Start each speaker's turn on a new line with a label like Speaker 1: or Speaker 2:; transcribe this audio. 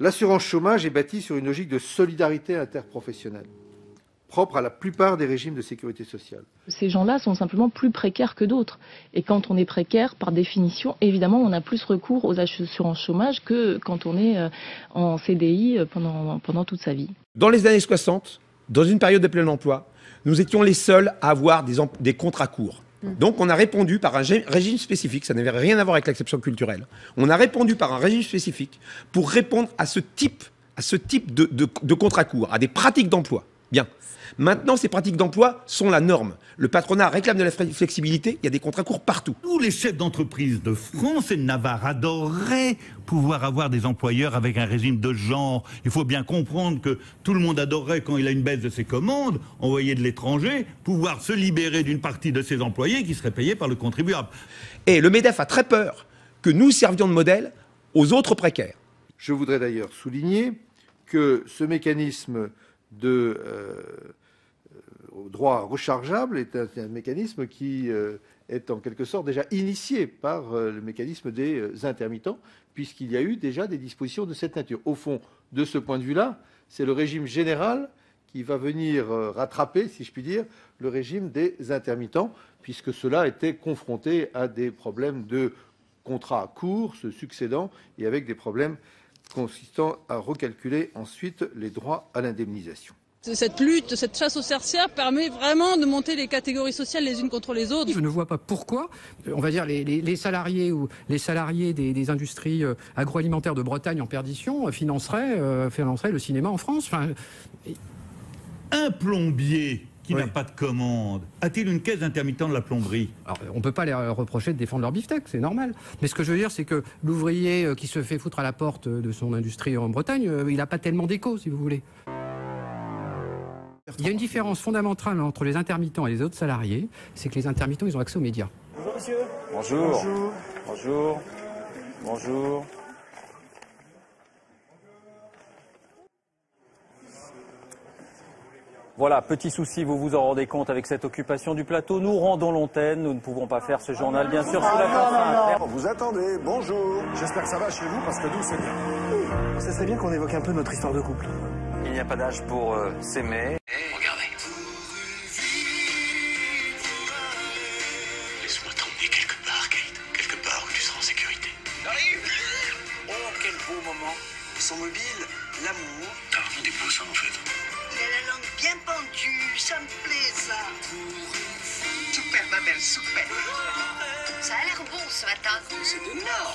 Speaker 1: L'assurance chômage est bâtie sur une logique de solidarité interprofessionnelle, propre à la plupart des régimes de sécurité sociale.
Speaker 2: Ces gens-là sont simplement plus précaires que d'autres. Et quand on est précaire, par définition, évidemment, on a plus recours aux assurances chômage que quand on est en CDI pendant toute sa vie.
Speaker 3: Dans les années 60, dans une période de plein emploi, nous étions les seuls à avoir des contrats courts. Donc on a répondu par un régime spécifique, ça n'avait rien à voir avec l'exception culturelle. On a répondu par un régime spécifique pour répondre à ce type de contrats courts, à des pratiques d'emploi. Bien. Maintenant, ces pratiques d'emploi sont la norme. Le patronat réclame de la flexibilité, il y a des contrats courts partout.
Speaker 4: Tous les chefs d'entreprise de France et de Navarre adoreraient pouvoir avoir des employeurs avec un régime de genre. Il faut bien comprendre que tout le monde adorerait, quand il a une baisse de ses commandes, envoyées de l'étranger, pouvoir se libérer d'une partie de ses employés qui seraient payés par le contribuable.
Speaker 3: Et le MEDEF a très peur que nous servions de modèle aux autres précaires.
Speaker 1: Je voudrais d'ailleurs souligner que ce mécanisme de droit rechargeable est un mécanisme qui est en quelque sorte déjà initié par le mécanisme des intermittents, puisqu'il y a eu déjà des dispositions de cette nature. Au fond, de ce point de vue-là, c'est le régime général qui va venir rattraper, si je puis dire, le régime des intermittents, puisque cela était confronté à des problèmes de contrats courts, se succédant, et avec des problèmes consistant à recalculer ensuite les droits à l'indemnisation.
Speaker 5: Cette lutte, cette chasse aux sorcières permet vraiment de monter les catégories sociales les unes contre les autres.
Speaker 6: Je ne vois pas pourquoi, on va dire, les salariés ou les salariés des industries agroalimentaires de Bretagne en perdition financeraient le cinéma en France. Enfin,
Speaker 4: un plombier qui n'a pas de commande, a-t-il une caisse d'intermittent de la plomberie?
Speaker 6: Alors, on ne peut pas les reprocher de défendre leur beefsteak, c'est normal. Mais ce que je veux dire, c'est que l'ouvrier qui se fait foutre à la porte de son industrie en Bretagne, il n'a pas tellement d'écho, si vous voulez. Il y a une différence fondamentale entre les intermittents et les autres salariés, c'est que les intermittents, ils ont accès aux médias.
Speaker 7: Bonjour monsieur.
Speaker 8: Bonjour.
Speaker 7: Bonjour.
Speaker 8: Bonjour. Bonjour. Voilà, petit souci, vous vous en rendez compte avec cette occupation du plateau. Nous rendons l'antenne, nous ne pouvons pas faire ce journal, bien sûr, sous la
Speaker 7: Non, vous attendez, bonjour. J'espère que ça va chez vous, parce que nous, c'est bien. Ça serait bien qu'on évoque un peu notre histoire de couple.
Speaker 8: Il n'y a pas d'âge pour s'aimer.
Speaker 9: Regardez. Laisse-moi t'emmener quelque part, Kate. Quelque part où tu seras en sécurité. J'arrive. Oh, quel beau moment. Son mobile, l'amour. T'as vraiment des beaux seins, en fait.
Speaker 10: Il a la langue bien pendue, ça me plaît, ça.
Speaker 9: Super, ma belle, super.
Speaker 10: Ça a l'air bon ce matin.
Speaker 9: C'est de l'or.